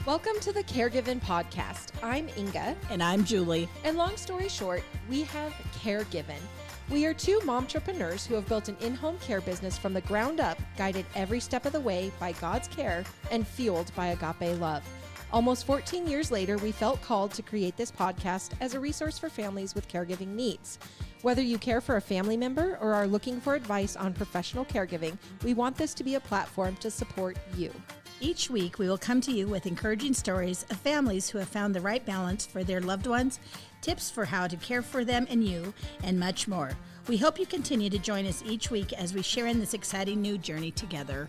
Welcome to the Caregiving Podcast. I'm Inga. And I'm Julie. And long story short, we have Caregiving. We are two momtrepreneurs who have built an in-home care business from the ground up, guided every step of the way by God's care and fueled by agape love. Almost 14 years later, we felt called to create this podcast as a resource for families with caregiving needs. Whether you care for a family member or are looking for advice on professional caregiving, we want this to be a platform to support you. Each week, we will come to you with encouraging stories of families who have found the right balance for their loved ones, tips for how to care for them and you, and much more. We hope you continue to join us each week as we share in this exciting new journey together.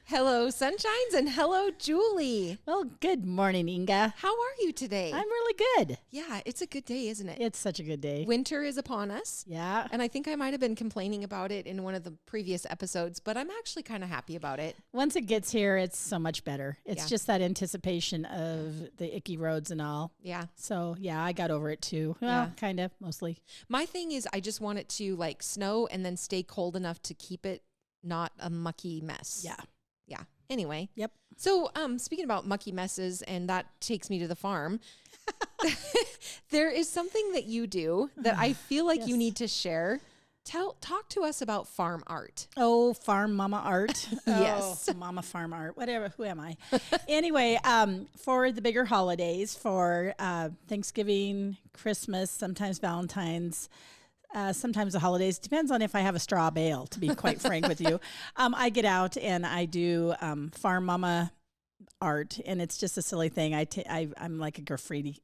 Hello, Sunshines, and hello, Julie. Well, good morning, Inga. How are you today? I'm really good. Yeah, it's a good day, isn't it? It's such a good day. Winter is upon us. Yeah. And I think I might have been complaining about it in one of the previous episodes, but I'm actually kind of happy about it. Once it gets here, it's so much better. It's Yeah. just that anticipation of the icky roads and all. Yeah. So, yeah, I got over it too. Well, Yeah. kind of, mostly. My thing is I just want it to like snow and then stay cold enough to keep it not a mucky mess. Yeah. Yeah. Anyway. Yep. So, speaking about mucky messes, and that takes me to the farm. There is something that you do that I feel like you Yes. need to share. Talk to us about farm art. Oh, farm mama art. Yes. Oh, mama farm art. Whatever. Who am I? Anyway, for the bigger holidays, for Thanksgiving, Christmas, sometimes Valentine's, sometimes the holidays, depends on if I have a straw bale, to be quite frank with you. I get out and I do farm mama art, and it's just a silly thing. I'm like a graffiti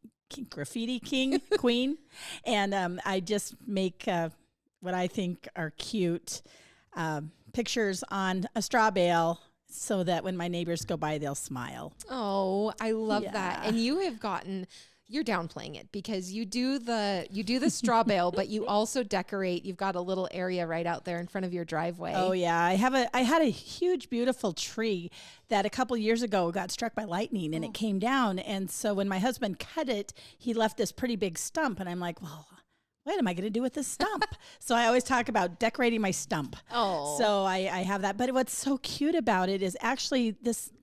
queen, and I just make what I think are cute pictures on a straw bale so that when my neighbors go by, they'll smile. Oh, I love that. Yeah. And you're downplaying it because you do the straw bale, but you also decorate. You've got a little area right out there in front of your driveway. Oh yeah, I had a huge, beautiful tree that a couple years ago got struck by lightning and it came down. And so when my husband cut it, he left this pretty big stump, and I'm like, well, what am I going to do with this stump? So I always talk about decorating my stump. Oh. So I have that. But what's so cute about it is actually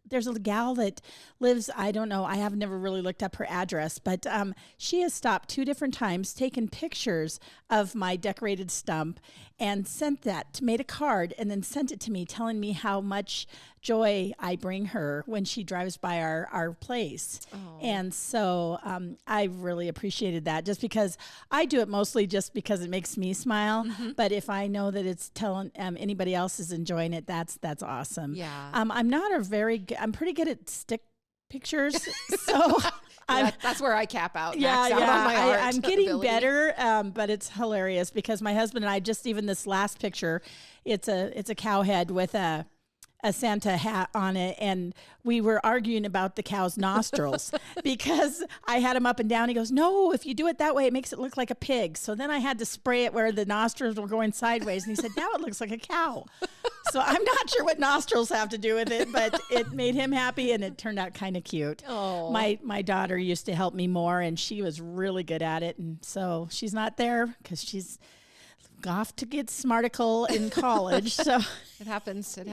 there's a gal that lives, I don't know, I have never really looked up her address, but she has stopped 2 different times, taken pictures of my decorated stump and made a card and then sent it to me, telling me how much joy I bring her when she drives by our place. Oh. And so I really appreciated that, just because I do it mostly just because it makes me smile. Mm-hmm. But if I know that it's telling anybody else is enjoying it, that's awesome. Yeah. I'm pretty good at stick pictures. So that's where I cap out. yeah, max out on my art I'm getting ability. better, but it's hilarious because my husband and I, just even this last picture, it's a cow head with a Santa hat on it, and we were arguing about the cow's nostrils because I had him up and down. He goes, no, if you do it that way, it makes it look like a pig. So then I had to spray it where the nostrils were going sideways, and he said, now it looks like a cow. So I'm not sure what nostrils have to do with it, but it made him happy, and it turned out kind of cute. Oh. My daughter used to help me more, and she was really good at it, and so she's not there because she's off to get smarticle in college. So It happens to the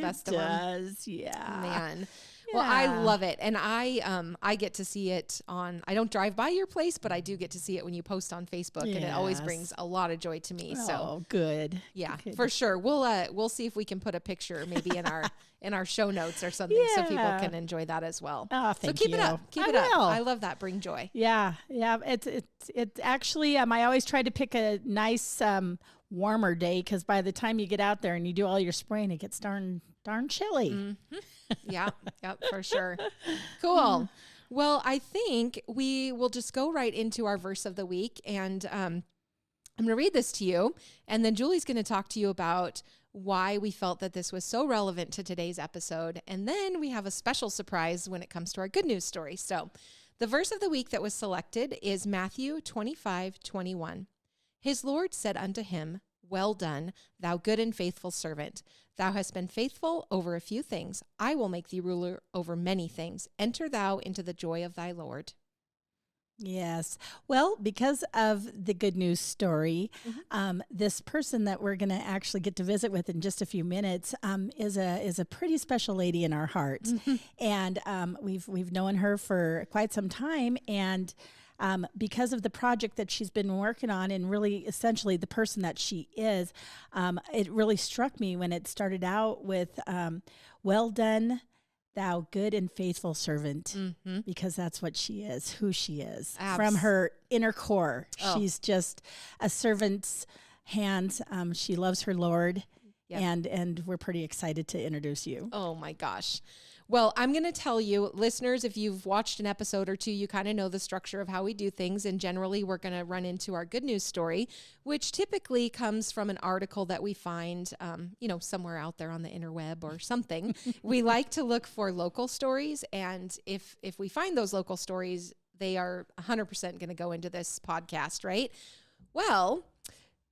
best of them. It does, yeah. Man. Well, I love it. And I get to see it I don't drive by your place, but I do get to see it when you post on Facebook, and it always Yes. brings a lot of joy to me. So Oh, good. yeah, Good. for sure. We'll see if we can put a picture maybe in our show notes or something so people Yeah. can enjoy that as well. Oh, So thank keep you. it up. Keep I it up. will. I love that. Bring joy. Yeah. It's actually, I always try to pick a nice, warmer day, because by the time you get out there and you do all your spraying, it gets darn chilly. Mm-hmm. Yeah, yep, for sure. Cool. Well, I think we will just go right into our verse of the week, and I'm going to read this to you, and then Julie's going to talk to you about why we felt that this was so relevant to today's episode, and then we have a special surprise when it comes to our good news story. So the verse of the week that was selected is Matthew 25:21. His Lord said unto him, Well done, thou good and faithful servant. Thou hast been faithful over a few things. I will make thee ruler over many things. Enter thou into the joy of thy Lord. Yes. Well, because of the good news story, this person that we're going to actually get to visit with in just a few minutes is a pretty special lady in our hearts, and we've known her for quite some time, and because of the project that she's been working on, and really essentially the person that she is, it really struck me when it started out with "Well done, thou good and faithful servant," because that's what she is, who she is. From her inner core, she's just a servant's hands. She loves her Lord, and we're pretty excited to introduce you. Oh my gosh. Well, I'm going to tell you, listeners, if you've watched an episode or two, you kind of know the structure of how we do things. And generally, we're going to run into our good news story, which typically comes from an article that we find, somewhere out there on the interweb or something. We like to look for local stories. And if we find those local stories, they are 100% going to go into this podcast, right? Well,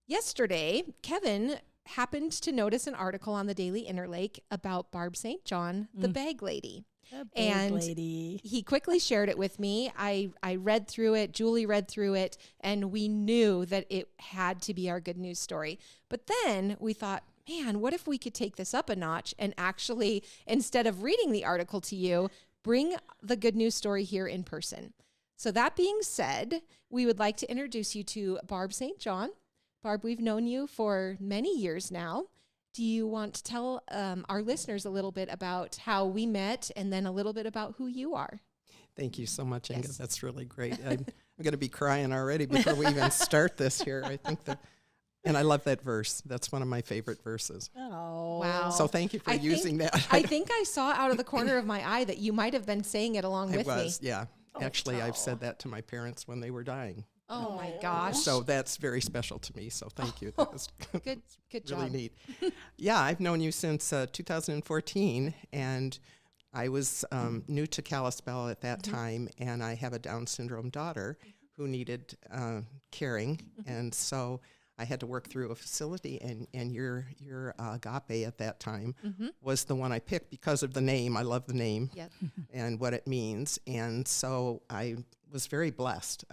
yesterday, Kevin happened to notice an article on the Daily Interlake about Barb St. John, the bag lady. Lady. He quickly shared it with me. I read through it. Julie read through it, and we knew that it had to be our good news story. But then we thought, man, what if we could take this up a notch and actually, instead of reading the article to you, bring the good news story here in person? So that being said, we would like to introduce you to Barb St. John. Barb, we've known you for many years now. Do you want to tell our listeners a little bit about how we met and then a little bit about who you are? Thank you so much, Inga. Yes. That's really great. I'm going to be crying already before we even start this here. I think and I love that verse. That's one of my favorite verses. Oh, wow. So thank you for using that. I think I saw out of the corner of my eye that you might have been saying it along with me. Yeah. Actually, I've said that to my parents when they were dying. Oh my gosh. So that's very special to me. So thank you. That was good job. Really neat. Yeah, I've known you since 2014, and I was new to Kalispell at that time, and I have a Down syndrome daughter who needed caring, and so I had to work through a facility, and your Agape at that time was the one I picked because of the name. I love the name and what it means, and so I was very blessed.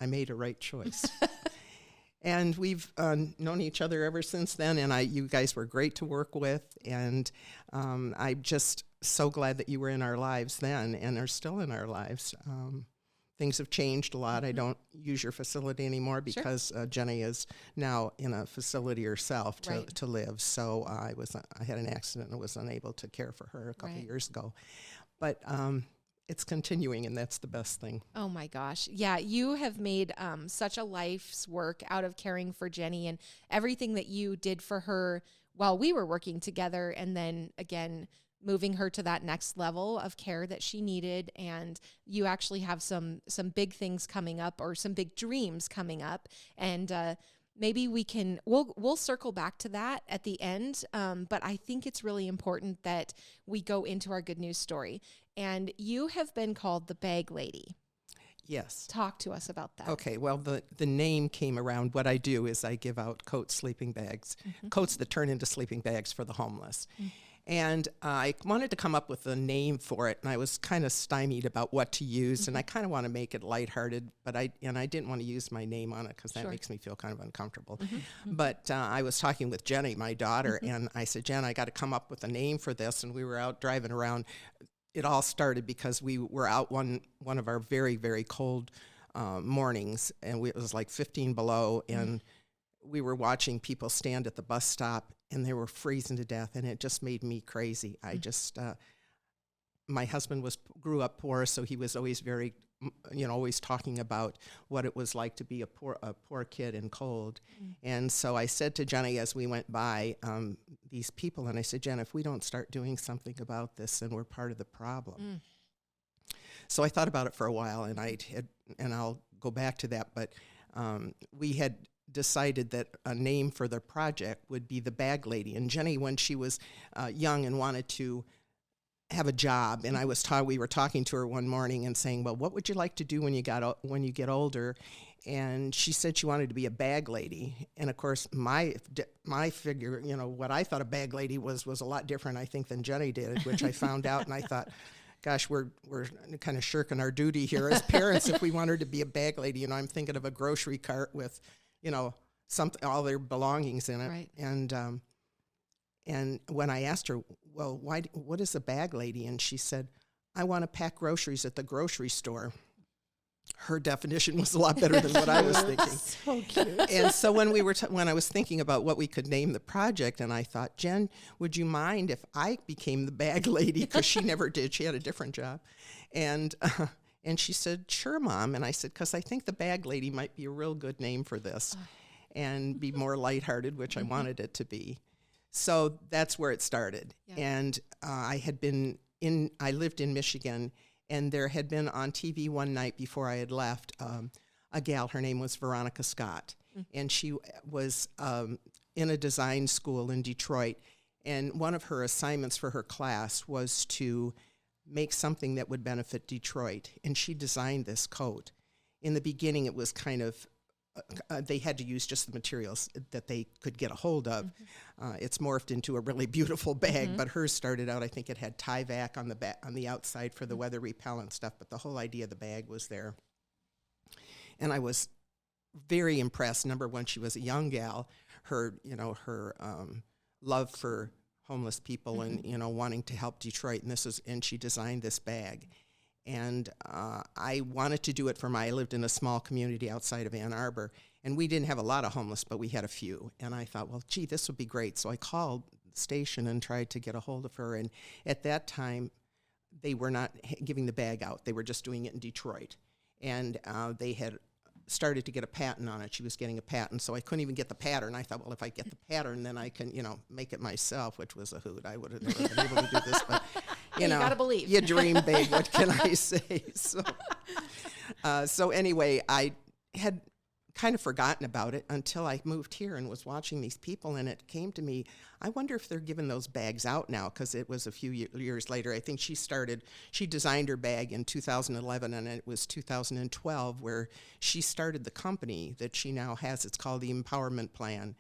I made a right choice. And we've known each other ever since then, and you guys were great to work with, and I'm just so glad that you were in our lives then and are still in our lives. Things have changed a lot. I don't use your facility anymore because Jenny is now in a facility herself to live. So I had an accident and was unable to care for her a couple of years ago. But it's continuing, and that's the best thing. Oh my gosh. Yeah, you have made such a life's work out of caring for Jenny and everything that you did for her while we were working together, and then again moving her to that next level of care that she needed. And you actually have some big things coming up, or some big dreams coming up, and maybe we'll circle back to that at the end. But I think it's really important that we go into our good news story. And you have been called the Bag Lady. Yes. Talk to us about that. Okay, well, the name came around. What I do is I give out coats, sleeping bags, coats that turn into sleeping bags for the homeless. And I wanted to come up with a name for it, and I was kind of stymied about what to use, and I kind of want to make it lighthearted, but I didn't want to use my name on it because that makes me feel kind of uncomfortable. But I was talking with Jenny, my daughter, and I said, Jen, I got to come up with a name for this, and we were out driving around. It all started because we were out one of our very, very cold mornings, and it was like 15 below, and we were watching people stand at the bus stop, and they were freezing to death, and it just made me crazy. I just, my husband grew up poor, so he was always very, always talking about what it was like to be a poor kid and cold. And so I said to Jenny as we went by these people, and I said, Jen, if we don't start doing something about this, then we're part of the problem. So I thought about it for a while, and I'll go back to that, but we had decided that a name for the project would be the Bag Lady. And Jenny, when she was young and wanted to have a job, and we were talking to her one morning and saying, well, what would you like to do when you get older? And she said she wanted to be a bag lady. And of course, my figure, what I thought a bag lady was a lot different, I think, than Jenny did, which I found out, and I thought, gosh, we're kind of shirking our duty here as parents if we want her to be a bag lady. I'm thinking of a grocery cart with, all their belongings in it. Right. And when I asked her, well, what is a bag lady? And she said, I want to pack groceries at the grocery store. Her definition was a lot better than what I was thinking. So cute. And so when when I was thinking about what we could name the project, and I thought, Jen, would you mind if I became the bag lady? Because she never did. She had a different job. And she said, sure, Mom. And I said, because I think the bag lady might be a real good name for this and be more lighthearted, which I wanted it to be. So that's where it started. Yeah. And I lived in Michigan, and there had been on TV one night before I had left, a gal, her name was Veronica Scott, and she was in a design school in Detroit, and one of her assignments for her class was to make something that would benefit Detroit, and she designed this coat. In the beginning, it was kind of, they had to use just the materials that they could get a hold of. It's morphed into a really beautiful bag, but hers started out, I think it had Tyvek on the outside for the weather repellent stuff, but the whole idea of the bag was there. And I was very impressed. Number one, she was a young gal. Her love for homeless people and, wanting to help Detroit, and she designed this bag. And I wanted to do it I lived in a small community outside of Ann Arbor, and we didn't have a lot of homeless, but we had a few. And I thought, well, gee, this would be great. So I called the station and tried to get a hold of her. And at that time, they were not giving the bag out. They were just doing it in Detroit. And they had started to get a patent on it. She was getting a patent, so I couldn't even get the pattern. I thought, well, if I get the pattern, then I can, make it myself, which was a hoot. I would have never been able to do this, but, you gotta believe. You dream big, what can I say? So anyway, I had kind of forgotten about it until I moved here and was watching these people, and it came to me, I wonder if they're giving those bags out now, because it was a few years later. I think she designed her bag in 2011, and it was 2012 where she started the company that she now has. It's called the Empowerment Plan,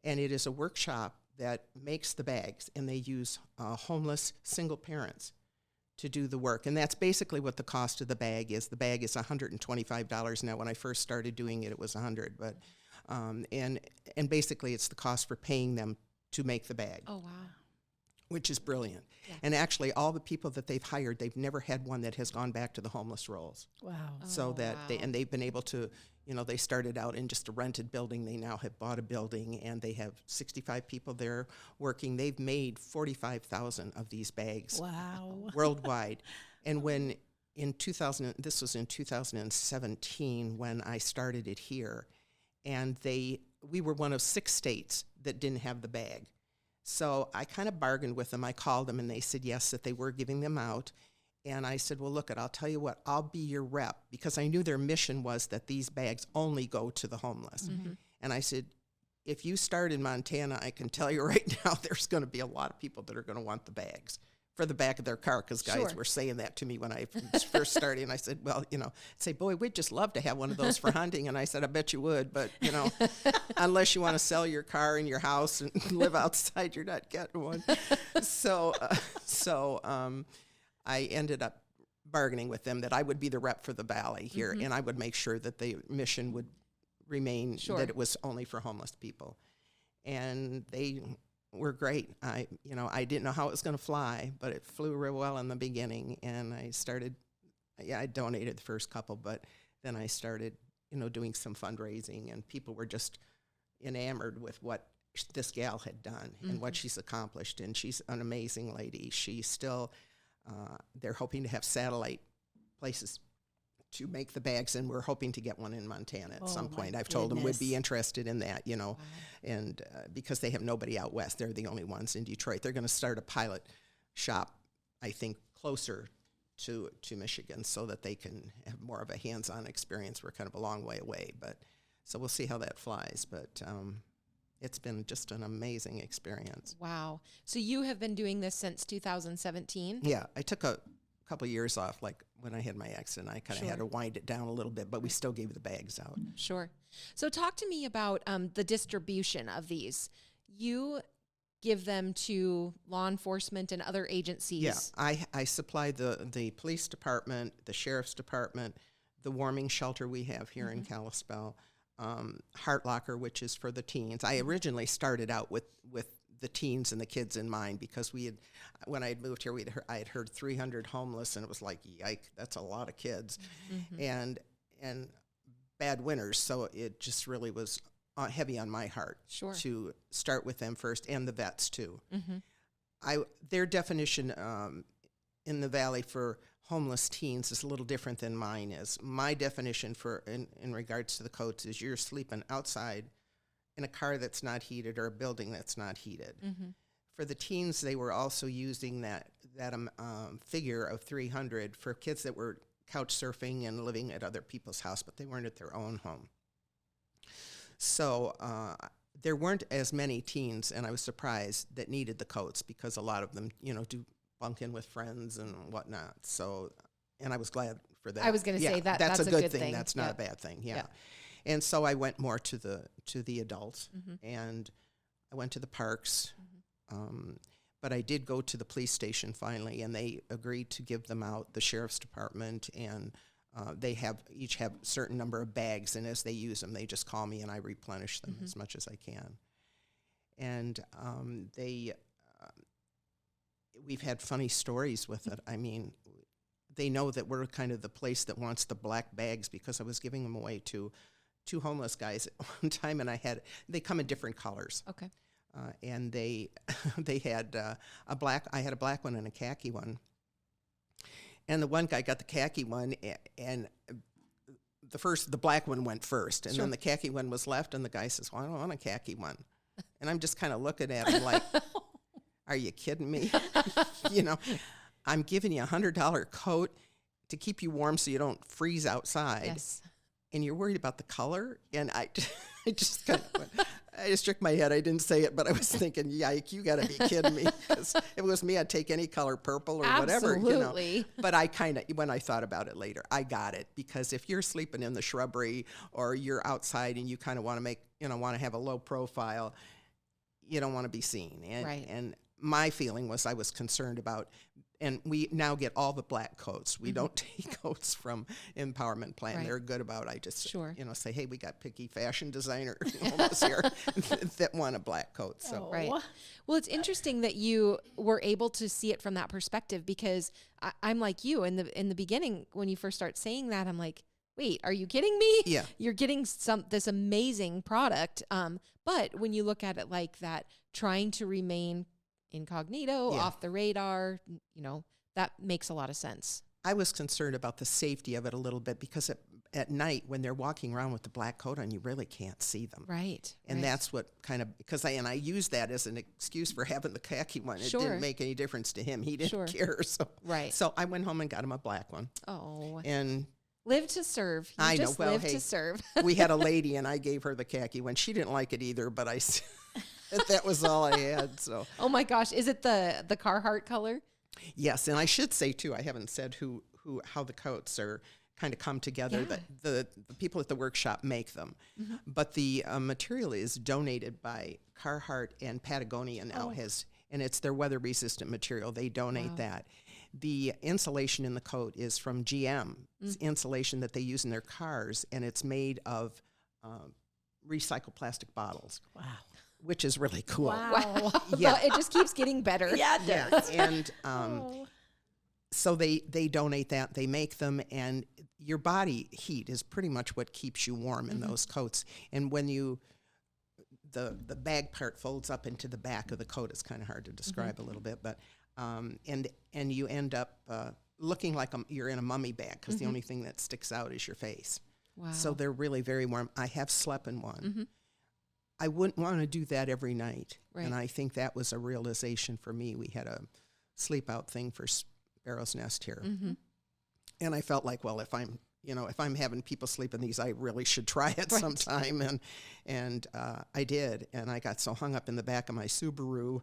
and it is a workshop that makes the bags, and they use homeless single parents to do the work. And that's basically what the cost of the bag is. The bag is $125 now. When I first started doing it, it was $100. But and basically it's the cost for paying them to make the bag. Oh, wow. Which is brilliant. Yeah. And actually all the people that they've hired, they've never had one that has gone back to the homeless rolls. Wow. So they've been able to, they started out in just a rented building. They now have bought a building, and they have 65 people there working. They've made 45,000 of these bags. Wow. Worldwide. And this was in 2017 when I started it here, and we were one of 6 states that didn't have the bag. So I kind of bargained with them. I called them, and they said yes, that they were giving them out. And I said, well, look, I'll tell you what, I'll be your rep, because I knew their mission was that these bags only go to the homeless. Mm-hmm. And I said, if you start in Montana, I can tell you right now, there's going to be a lot of people that are going to want the bags for the back of their car, because guys were saying that to me when I was first started. And I said, well, say, boy, we'd just love to have one of those for hunting. And I said, I bet you would, but, unless you want to sell your car and your house and live outside, you're not getting one. So I ended up bargaining with them that I would be the rep for the valley here, and I would make sure that the mission would remain that it was only for homeless people. And they were great. I didn't know how it was going to fly, but it flew real well in the beginning. And I started, I donated the first couple, but then I started, doing some fundraising, and people were just enamored with what this gal had done and what she's accomplished. And she's an amazing lady. She's still, they're hoping to have satellite places to make the bags, and we're hoping to get one in Montana at some point. I've told them we'd be interested in that, wow. And because they have nobody out west. They're the only ones in Detroit. They're going to start a pilot shop, I think, closer to Michigan, so that they can have more of a hands-on experience. We're kind of a long way away, but so we'll see how that flies. But it's been just an amazing experience. Wow. So you have been doing this since 2017? Yeah, I took a couple of years off, like when I had my accident. I kind of had to wind it down a little bit, but we still gave the bags out. Sure. So talk to me about the distribution of these. You give them to law enforcement and other agencies? Yeah, I supply the police department, the sheriff's department, the warming shelter we have here in Kalispell, Heart Locker, which is for the teens. I originally started out with the teens and the kids in mind, because when I had moved here, I had heard 300 homeless, and it was like, yike, that's a lot of kids, and bad winters. So it just really was heavy on my heart to start with them first, and the vets too. Their definition in the Valley for homeless teens is a little different than mine is. My definition in regards to the codes is you're sleeping outside in a car that's not heated or a building that's not heated. For the teens, they were also using that figure of 300 for kids that were couch surfing and living at other people's house, but they weren't at their own home. So there weren't as many teens, and I was surprised, that needed the coats, because a lot of them, do bunk in with friends and whatnot. So, and I was glad for that. I was going to say that's a good thing. That's not a bad thing. Yeah. And so I went more to the adults, and I went to the parks. But I did go to the police station finally, and they agreed to give them out, the sheriff's department, and they each have a certain number of bags, and as they use them, they just call me and I replenish them as much as I can. And we've had funny stories with it. I mean, they know that we're kind of the place that wants the black bags, because I was giving them away to two homeless guys at one time, and they come in different colors. Okay. And they had a black one and a khaki one. And the one guy got the khaki one, and the black one went first, and then the khaki one was left, and the guy says, well, I don't want a khaki one. And I'm just kind of looking at him like, are you kidding me? I'm giving you $100 coat to keep you warm so you don't freeze outside. Yes. And you're worried about the color? And I just kind of went, I just shook my head. I didn't say it, but I was thinking, yike, you got to be kidding me. Because if it was me, I'd take any color, purple or whatever. Absolutely. But I when I thought about it later, I got it. Because if you're sleeping in the shrubbery or you're outside and you kind of want to have a low profile, you don't want to be seen. And my feeling was I was concerned about, and we now get all the black coats. We don't take coats from Empowerment Plan. Right. They're good about, I just, say, hey, we got picky fashion designer almost here that want a black coat. So. Right. Well, it's interesting that you were able to see it from that perspective, because I'm like you in the beginning, when you first start saying that, I'm like, wait, are you kidding me? Yeah. You're getting this amazing product. But when you look at it like that, trying to remain incognito, off the radar, that makes a lot of sense. I was concerned about the safety of it a little bit, because at night when they're walking around with the black coat on, you really can't see them. Right. And that's what kind of, because I used that as an excuse for having the khaki one. It didn't make any difference to him. He didn't care. So I went home and got him a black one. Oh. And live to serve. I know. Well, live to serve. We had a lady, and I gave her the khaki one. She didn't like it either, but that was all I had. So. Oh my gosh, is it the Carhartt color? Yes, and I should say too, I haven't said how the coats are kind of come together. Yeah. The people at the workshop make them, but the material is donated by Carhartt, and Patagonia now and it's their weather resistant material. They donate that. The insulation in the coat is from GM. It's insulation that they use in their cars, and it's made of recycled plastic bottles. Wow. Which is really cool. Wow. Yeah. It just keeps getting better. Yeah, it does. And so they donate that. They make them, and your body heat is pretty much what keeps you warm in those coats. And when the bag part folds up into the back of the coat, it's kind of hard to describe a little bit, but and you end up looking like you're in a mummy bag, because the only thing that sticks out is your face. Wow. So they're really very warm. I have slept in one. I wouldn't want to do that every night. Right. And I think that was a realization for me. We had a sleep out thing for Sparrow's Nest here. And I felt like, well, if I'm having people sleep in these, I really should try it sometime. And I did. And I got so hung up in the back of my Subaru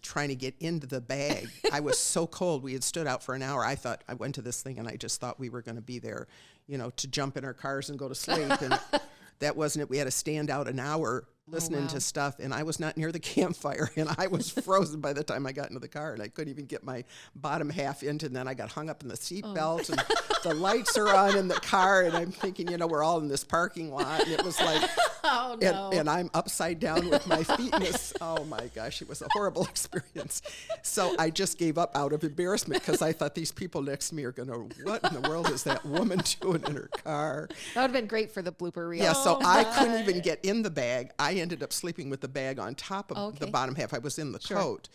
trying to get into the bag. I was so cold. We had stood out for an hour. I went to this thing, and I just thought we were going to be there, to jump in our cars and go to sleep. And that wasn't it. We had to stand out an hour listening wow. to stuff, and I was not near the campfire, and I was frozen by the time I got into the car, and I couldn't even get my bottom half into, and then I got hung up in the seatbelt, and the lights are on in the car, and I'm thinking, we're all in this parking lot, and it was like, Oh, no. and I'm upside down with my feet in this. Oh my gosh, it was a horrible experience. So I just gave up out of embarrassment because I thought these people next to me are going to, what in the world is that woman doing in her car? That would have been great for the blooper reel. Yeah, so I couldn't even get in the bag. I ended up sleeping with the bag on top of the bottom half. I was in the coat,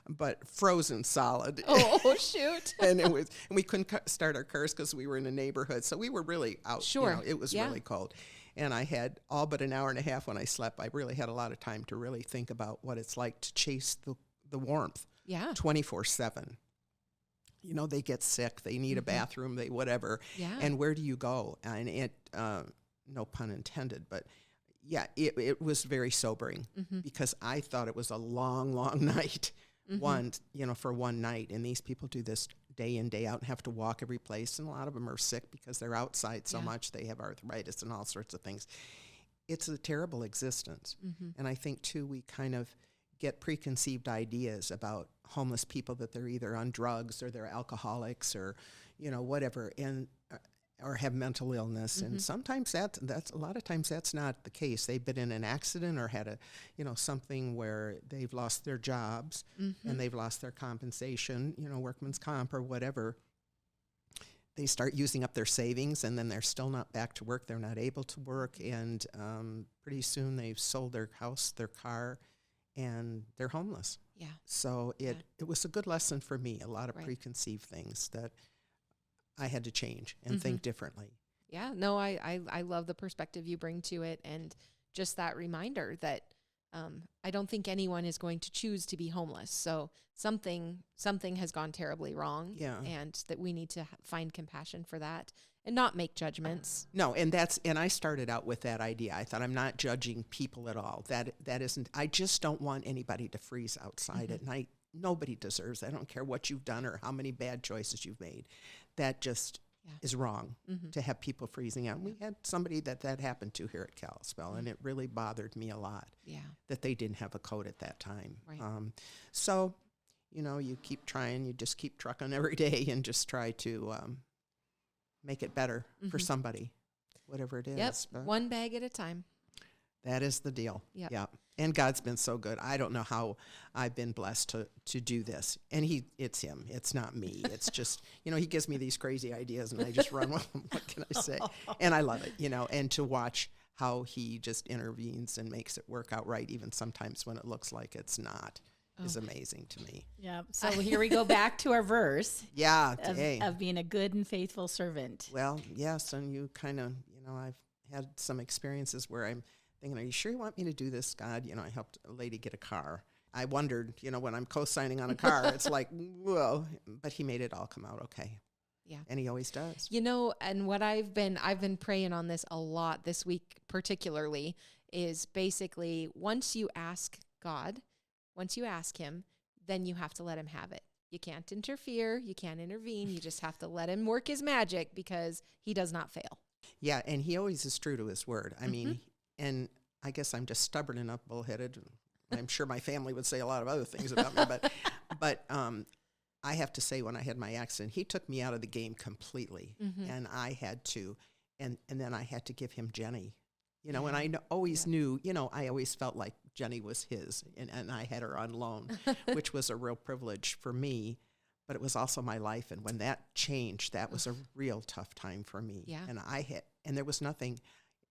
but frozen solid. Oh, shoot. And we couldn't start our cars because we were in a neighborhood. So we were really out. Sure. It was really cold. And I had all but an hour and a half when I slept. I really had a lot of time to really think about what it's like to chase the warmth 24/7. They get sick. They need a bathroom. They whatever. Yeah. And where do you go? And it, no pun intended, but yeah, it was very sobering because I thought it was a long, long night. For one night. And these people do this day in, day out and have to walk every place. And a lot of them are sick because they're outside so much. They have arthritis and all sorts of things. It's a terrible existence. And I think, too, we kind of get preconceived ideas about homeless people, that they're either on drugs or they're alcoholics or, whatever, and or have mental illness. And sometimes that's a lot of times that's not the case. They've been in an accident or had a, something where they've lost their jobs and they've lost their compensation, workman's comp or whatever. They start using up their savings, and then they're still not back to work. They're not able to work, and pretty soon they've sold their house, their car, and they're homeless. Yeah. So it was a good lesson for me, a lot of preconceived things that I had to change and think differently. Yeah, no, I love the perspective you bring to it, and just that reminder that I don't think anyone is going to choose to be homeless. So something has gone terribly wrong, and that we need to find compassion for that and not make judgments. No, and I started out with that idea. I thought, I'm not judging people at all. That isn't. I just don't want anybody to freeze outside at night. Nobody deserves that. I don't care what you've done or how many bad choices you've made. That just is wrong to have people freezing out. We had somebody that happened to here at Kalispell, and it really bothered me a lot that they didn't have a coat at that time. Right. So, you keep trying, you just keep trucking every day and just try to make it better for somebody, whatever it is. Yep, But one bag at a time. that is the deal. Yep. Yeah. And God's been so good. I don't know how I've been blessed to do this. And it's him. It's not me. It's just, he gives me these crazy ideas and I just run with them. What can I say? And I love it, and to watch how he just intervenes and makes it work out right, even sometimes when it looks like it's not, is amazing to me. Yeah. So here we go back to our verse. Yeah. Of being a good and faithful servant. Well, yes. And you kind of, I've had some experiences where I'm thinking, are you sure you want me to do this, God? I helped a lady get a car. I wondered, when I'm co-signing on a car, it's like, whoa, but he made it all come out okay. Yeah. And he always does. And what I've been praying on this a lot this week particularly is basically once you ask him, then you have to let him have it. You can't interfere, you can't intervene, you just have to let him work his magic because he does not fail. Yeah, and he always is true to his word. I mean, and I guess I'm just stubborn enough, bullheaded. I'm sure my family would say a lot of other things about me, but I have to say, when I had my accident, he took me out of the game completely, and I had to, and then I had to give him Jenny, and I always knew, I always felt like Jenny was his, and I had her on loan, which was a real privilege for me, but it was also my life, and when that changed, that was a real tough time for me, and there was nothing.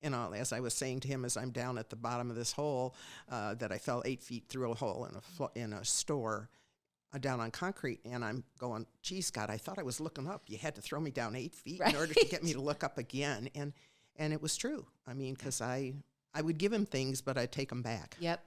As I was saying to him, as I'm down at the bottom of this hole, that I fell 8 feet through a hole in a store, down on concrete, and I'm going, geez, God, I thought I was looking up. You had to throw me down 8 feet in order to get me to look up again, and it was true. I mean, because I would give him things, but I'd take them back. Yep.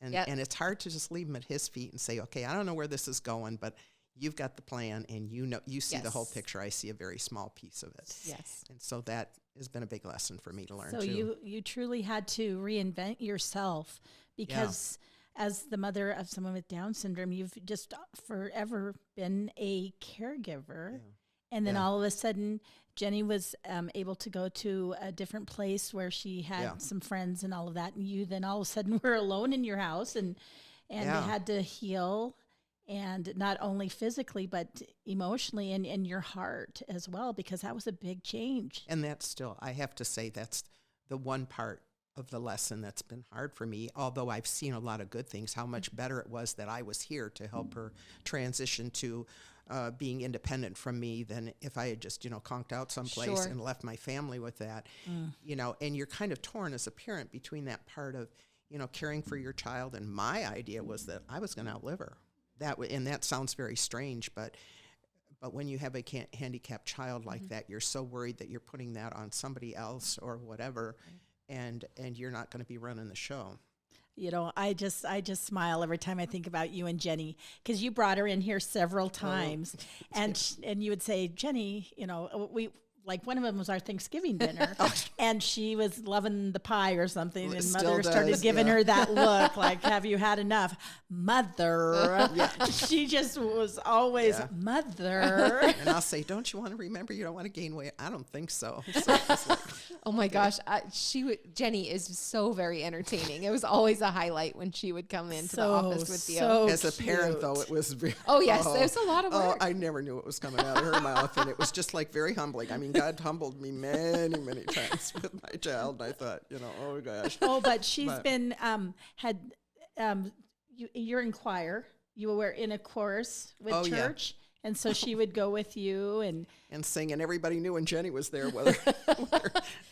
And it's hard to just leave him at his feet and say, okay, I don't know where this is going, but you've got the plan, and you see the whole picture. I see a very small piece of it. Yes. And so that has been a big lesson for me to learn, so too. you truly had to reinvent yourself because as the mother of someone with Down syndrome, you've just forever been a caregiver. And then Yeah. all of a sudden, Jenny was able to go to a different place where she had Yeah. some friends and all of that. And you then all of a sudden were alone in your house and Yeah. had to heal, and not only physically, but emotionally and in your heart as well, because that was a big change. And that's still, I have to say, that's the one part of the lesson that's been hard for me, although I've seen a lot of good things, how much better it was that I was here to help her transition to being independent from me than if I had just, conked out someplace Sure. and left my family with that, and you're kind of torn as a parent between that part of, caring for your child. And my idea was that I was going to outlive her. And that sounds very strange, but when you have a handicapped child like that, you're so worried that you're putting that on somebody else or whatever, and you're not going to be running the show. I just smile every time I think about you and Jenny, because you brought her in here several times, and you would say, Jenny, we. Like one of them was our Thanksgiving dinner, and she was loving the pie or something, and Still Mother started does, giving yeah. her that look, like, have you had enough? Mother. She just was always, Yeah. Mother. And I'll say, don't you want to remember you don't want to gain weight? I don't think so. So it's like, Oh my gosh, Jenny is so very entertaining. It was always a highlight when she would come into the office with you. so as a parent, cute. though, it was very, Oh yes, it was a lot of oh, work. I never knew what was coming out of her mouth, and it was just like very humbling. I mean, God humbled me many, many times with my child, and I thought, oh gosh. Oh, but she's been, you're in choir. You were in a chorus with Oh, yeah. church. And so she would go with you And sing, and everybody knew when Jenny was there, whether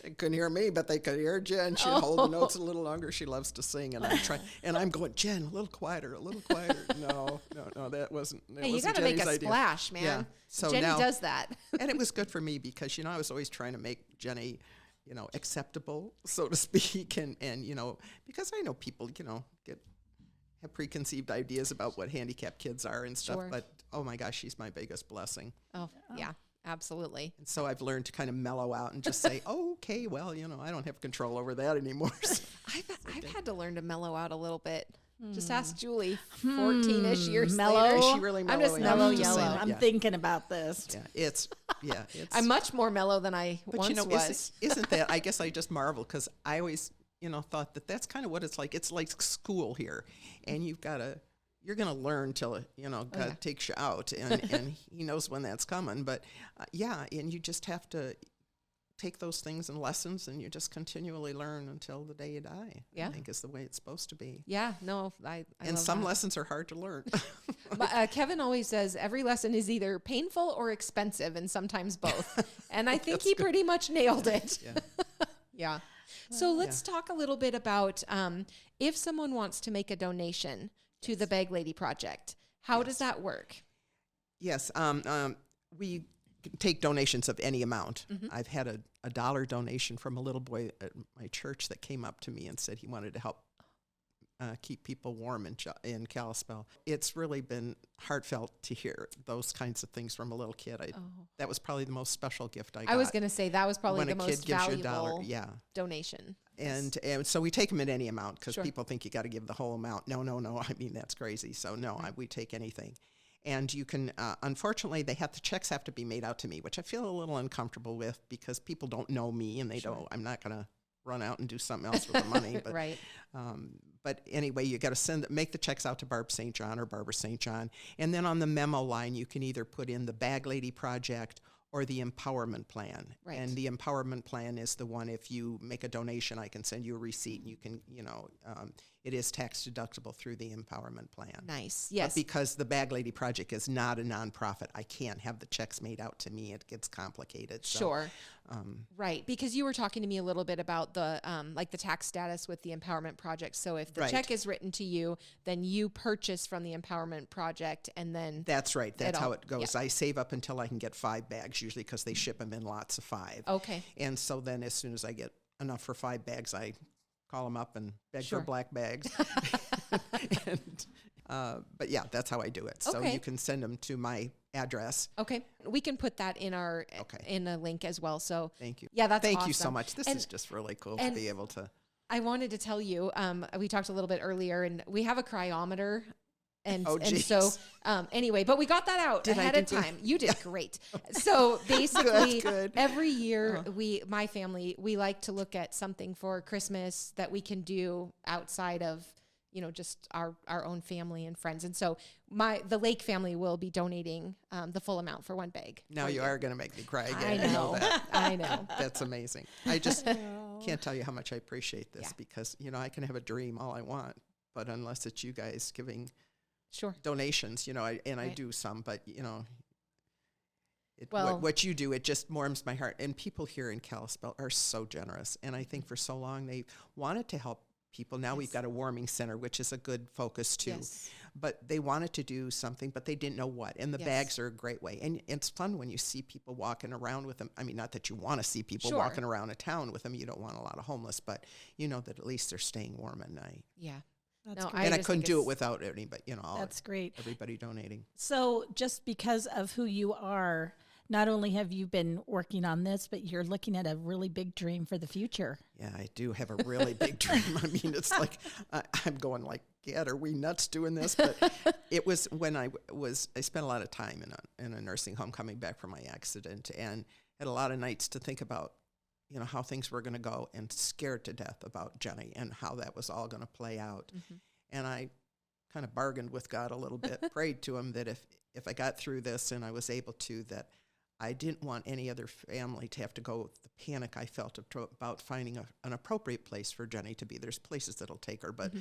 they couldn't hear me, but they could hear Jen. She'd hold the notes a little longer. She loves to sing, and I'm going, Jen, a little quieter. No, that wasn't. Hey, you wasn't got to make Jenny's a idea. splash, man. Yeah. So Jenny now, does that. and it was good for me because I was always trying to make Jenny, acceptable, so to speak, and because I know people, have preconceived ideas about what handicapped kids are and stuff, Sure. but oh my gosh, she's my biggest blessing. Oh yeah, absolutely. And so I've learned to kind of mellow out and just say, oh, okay, well, I don't have control over that anymore. So, I've had to learn to mellow out a little bit. Just ask Julie, 14-ish years Mellow? later. is she really I'm just mellowing mellow out? Just saying yellow. it, I'm yeah. thinking about this. It's I'm much more mellow than I but once was. isn't that, I guess I just marvel because I always, thought that's kind of what it's like. It's like school here, and you're going to learn till, God takes you out, and he knows when that's coming. But and you just have to take those things and lessons, and you just continually learn until the day you die. Yeah. I think is the way it's supposed to be. Yeah, no, I And love some that. lessons are hard to learn. But, Kevin always says every lesson is either painful or expensive, and sometimes both. And I think he pretty much nailed it. Yeah. Yeah. So let's talk a little bit about if someone wants to make a donation to the Bag Lady Project, how does that work? Yes, we take donations of any amount. I've had a $1 donation from a little boy at my church that came up to me and said he wanted to help keep people warm in Kalispell. It's really been heartfelt to hear those kinds of things from a little kid. That was probably the most special gift I got. I was going to say that was probably when the a kid most gives you valuable $1, donation. And so we take them at any amount because Sure. people think you got to give the whole amount. No. I mean, that's crazy. So no, we take anything. And you can, unfortunately, the checks have to be made out to me, which I feel a little uncomfortable with because people don't know me and I'm not going to run out and do something else with the money. But, Right. But anyway, you got to make the checks out to Barb St. John or Barbara St. John. And then on the memo line, you can either put in the Bag Lady Project or the Empowerment Plan. Right. And the Empowerment Plan is the one, if you make a donation, I can send you a receipt and you can, it is tax deductible through the Empowerment Plan. Nice. But Yes. because the Bag Lady Project is not a nonprofit, I can't have the checks made out to me. It gets complicated. So, Sure. Right. Because you were talking to me a little bit about the like the tax status with the Empowerment Project. So if the Right. check is written to you, then you purchase from the Empowerment Project and then That's right. That's how all- it goes. yeah. I save up until I can get 5 bags, usually because they ship them in lots of 5. Okay. And so then as soon as I get enough for 5 bags, I call them up and beg Sure. for black bags. But yeah, that's how I do it. So Okay. you can send them to my address. Okay. We can put that in our Okay. in a link as well. So Thank you. yeah, that's Thank you so awesome. much. This And- is just really cool to and- be able to. I wanted to tell you, we talked a little bit earlier, and we have a cryometer And geez. so anyway, but we got that out Did I ahead do of good? time. You did great. So basically good. every year my family, we like to look at something for Christmas that we can do outside of, just our own family and friends. And so the Lake family will be donating the full amount for one bag. Now you are going to make me cry I again. know. That. I know. That's amazing. I just can't tell you how much I appreciate this because, I can have a dream all I want, but unless it's you guys giving donations, I do some, but, what you do, it just warms my heart. And people here in Kalispell are so generous. And I think for so long they wanted to help people. Now we've got a warming center, which is a good focus too. Yes. But they wanted to do something, but they didn't know what. And the bags are a great way. And it's fun when you see people walking around with them. I mean, not that you want to see people walking around a town with them. You don't want a lot of homeless, but you know that at least they're staying warm at night. Yeah. That's great. I couldn't do it without anybody, that's great. Everybody donating. So just because of who you are, not only have you been working on this, but you're looking at a really big dream for the future. Yeah, I do have a really big dream. I mean, it's like I'm going like, God, are we nuts doing this? But it was when I spent a lot of time in a nursing home coming back from my accident and had a lot of nights to think about, how things were going to go and scared to death about Jenny and how that was all going to play out. Mm-hmm. And I kind of bargained with God a little bit, prayed to him that if I got through this and I was able to, that I didn't want any other family to have to go with the panic I felt about finding an appropriate place for Jenny to be. There's places that'll take her, but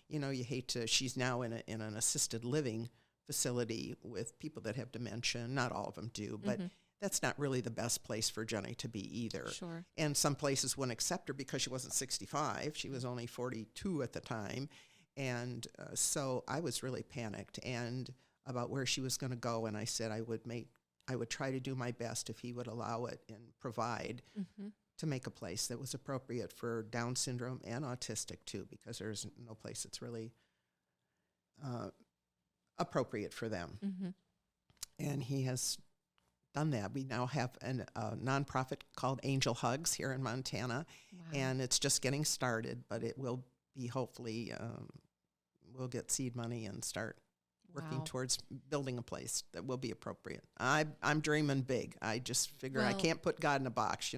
you hate to. She's now in an assisted living facility with people that have dementia. Not all of them do, but that's not really the best place for Jenny to be either. Sure. And some places wouldn't accept her because she wasn't 65. She was only 42 at the time, and so I was really panicked and about where she was going to go. And I said I would try to do my best if he would allow it and provide to make a place that was appropriate for Down syndrome and autistic too, because there's no place that's really appropriate for them. And he has done that. We now have a nonprofit called Angel Hugs here in Montana, and it's just getting started, but it will be hopefully, we'll get seed money and start working towards building a place that will be appropriate. I'm dreaming big. I just figure I can't put God in a box.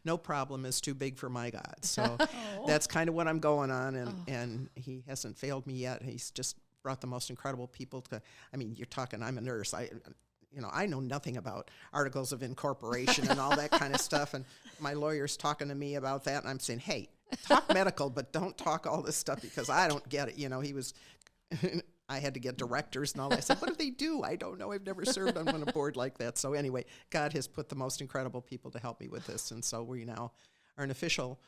No problem is too big for my God. So that's kind of what I'm going on, and he hasn't failed me yet. He's just brought the most incredible people to. I mean, you're talking. I'm a nurse. I know nothing about articles of incorporation and all that kind of stuff. And my lawyer's talking to me about that, and I'm saying, hey, talk medical, but don't talk all this stuff because I don't get it. He was. I had to get directors and all that. I said, what do they do? I don't know. I've never served on a board like that. So anyway, God has put the most incredible people to help me with this. And so we now are an official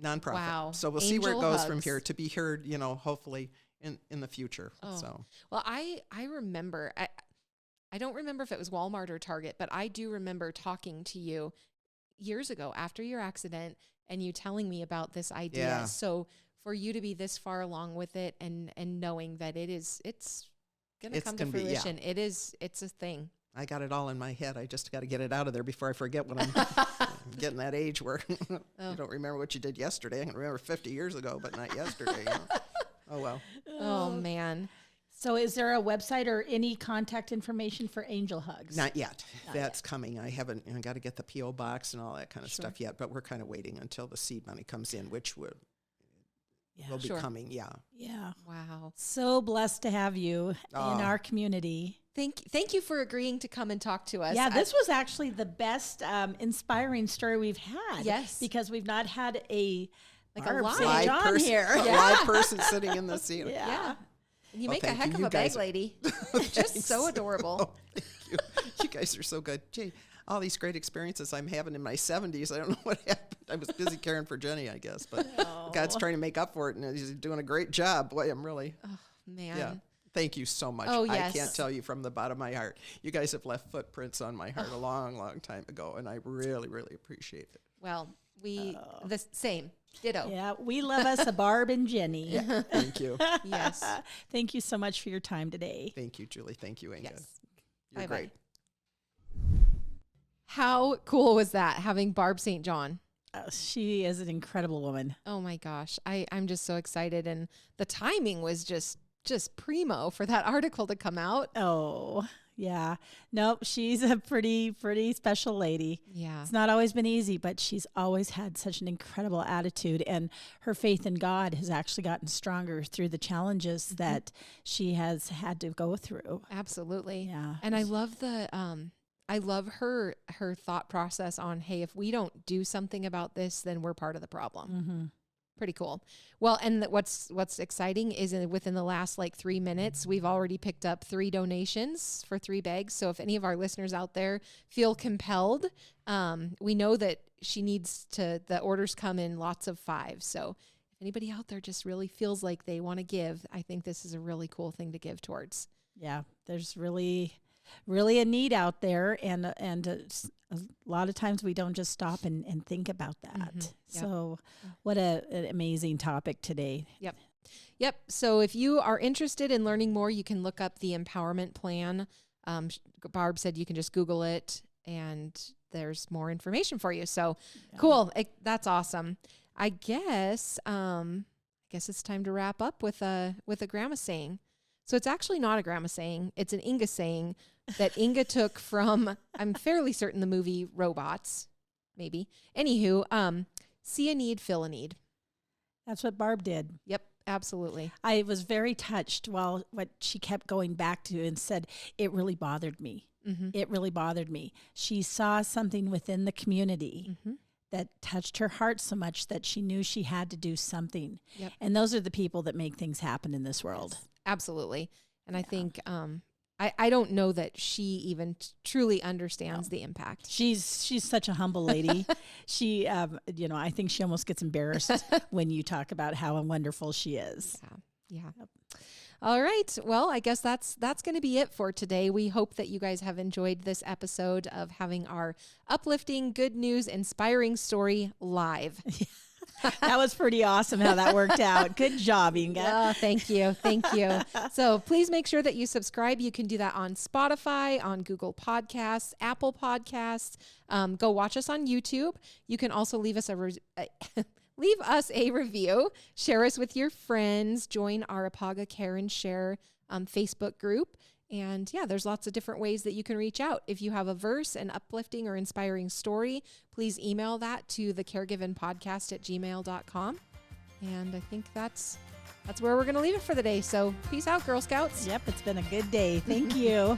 nonprofit. Wow. So we'll see where it goes from here, to be heard, hopefully in the future. So, well, I remember, I don't remember if it was Walmart or Target, but I do remember talking to you years ago after your accident and you telling me about this idea. Yeah. So for you to be this far along with it and knowing that it's going to come to fruition, it's a thing. I got it all in my head. I just got to get it out of there before I forget when I'm getting that age where you don't remember what you did yesterday. I can remember 50 years ago, but not yesterday. Oh, well. Oh, man. So is there a website or any contact information for Angel Hugs? Not yet. That's coming. I got to get the P.O. box and all that kind of stuff yet, but we're kind of waiting until the seed money comes in, which will be coming. Yeah. Wow. So blessed to have you in our community. Thank you for agreeing to come and talk to us. Yeah, this was actually the best inspiring story we've had. Yes. Because we've not had a live St. John person, here. A live person sitting in the seat. Yeah. And you make a thank heck you. of You a bag guys- lady. Just so adorable. Oh, thank you. You guys are so good. Gee, all these great experiences I'm having in my 70s. I don't know what happened. I was busy caring for Jenny, I guess. But God's trying to make up for it, and he's doing a great job. Boy, I'm really... Oh, man. Yeah. Thank you so much. Oh, yes. I can't tell you from the bottom of my heart. You guys have left footprints on my heart a long, long time ago, and I really, really appreciate it. Well, the same. Ditto. Yeah, we love us a Barb and Jenny. Yeah, thank you. Yes. Thank you so much for your time today. Thank you, Julie. Thank you, Inga. Yes. You're Bye-bye. great. How cool was that, having Barb St. John? She is an incredible woman. Oh my gosh. I'm just so excited. And the timing was just just primo for that article to come out. Oh, yeah. Nope. She's a pretty special lady. Yeah. It's not always been easy, but she's always had such an incredible attitude. And her faith in God has actually gotten stronger through the challenges that she has had to go through. Absolutely. Yeah. And I love I love her thought process on, hey, if we don't do something about this, then we're part of the problem. Mm-hmm. Pretty cool. Well, and what's exciting is within the last 3 minutes, we've already picked up 3 donations for 3 bags. So if any of our listeners out there feel compelled, we know that she needs the orders come in lots of 5. So if anybody out there just really feels like they want to give, I think this is a really cool thing to give towards. Yeah. There's really a need out there. And a lot of times we don't just stop and think about that. Mm-hmm. Yep. So what an amazing topic today. Yep. So if you are interested in learning more, you can look up the empowerment plan. Barb said you can just Google it and there's more information for you. So cool. That's awesome. I guess it's time to wrap up with a grandma saying. So it's actually not a grandma saying. It's an INGA saying that INGA took from, I'm fairly certain, the movie Robots, maybe. Anywho, see a need, fill a need. That's what Barb did. Yep, absolutely. I was very touched what she kept going back to and said, it really bothered me. Mm-hmm. It really bothered me. She saw something within the community that touched her heart so much that she knew she had to do something. Yep. And those are the people that make things happen in this world. Yes, absolutely. And I think I don't know that she even truly understands the impact. She's such a humble lady. She, I think she almost gets embarrassed when you talk about how wonderful she is. Yeah. Yep. All right. Well, I guess that's going to be it for today. We hope that you guys have enjoyed this episode of having our uplifting, good news, inspiring story live. That was pretty awesome how that worked out. Good job, Inga. Oh, thank you. Thank you. So please make sure that you subscribe. You can do that on Spotify, on Google Podcasts, Apple Podcasts. Go watch us on YouTube. You can also leave us a review. Share us with your friends. Join our EPAGA Care and Share Facebook group. And there's lots of different ways that you can reach out. If you have a verse, an uplifting or inspiring story, please email that to thecaregivenpodcast@gmail.com. And I think that's where we're going to leave it for the day. So peace out, Girl Scouts. Yep, it's been a good day. Thank you.